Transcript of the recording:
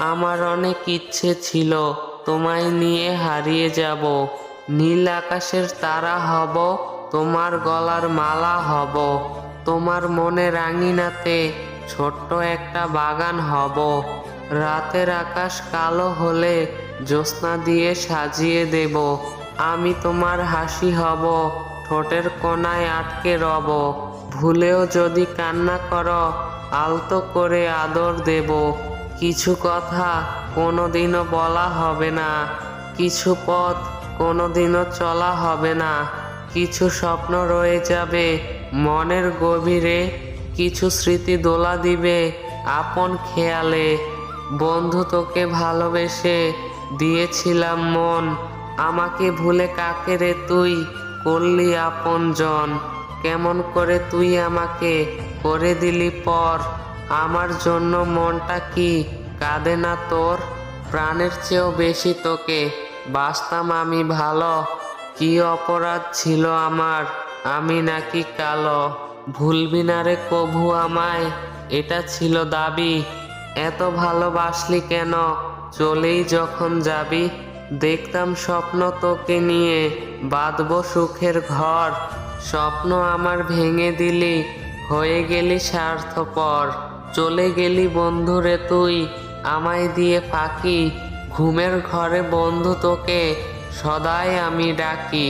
আমার অনেক ইচ্ছে ছিল তোমায় নিয়ে হারিয়ে যাব, নীল আকাশের তারা হব, তোমার গলার মালা হব, তোমার মনে রাঙিনাতে ছোট্ট একটা বাগান হব। রাতের আকাশ কালো হলে জ্যোৎস্না দিয়ে সাজিয়ে দেব, আমি তোমার হাসি হব, ঠোঁটের কোণায় আটকে রব। ভুলেও যদি কান্না করো আলতো করে আদর দেব, কিছু কথা কোনোদিনও বলা হবে না, কিছু পথ কোনোদিনও চলা হবে না, কিছু স্বপ্ন রয়ে যাবে মনের গভীরে, কিছু স্মৃতি দোলা দিবে আপন খেয়ালে। বন্ধু তোকে ভালোবেসে দিয়েছিলাম মন, আমাকে ভুলে কাকে রে তুই করলি আপনজন। কেমন করে তুই আমাকে করে দিলি পর, আমার জন্য মনটা কি কাঁদে না তোর? প্রাণের চেয়েও বেশি তোকে বাসতাম আমি ভালো, কি অপরাধ ছিল আমার, আমি নাকি কালো? ভুলবি না রে কভু আমায়, এটা ছিল দাবি। এত ভালোবাসলি কেন চলেই যখন যাবি? দেখতাম স্বপ্ন তোকে নিয়ে বাঁধবো সুখের ঘর, স্বপ্ন আমার ভেঙে দিলি, হয়ে গেলি স্বার্থপর। চলে গেলি বন্ধুরে তুই আমায় দিয়ে ফাঁকি, ঘুমের ঘরে বন্ধু তোকে সদাই আমি ডাকি।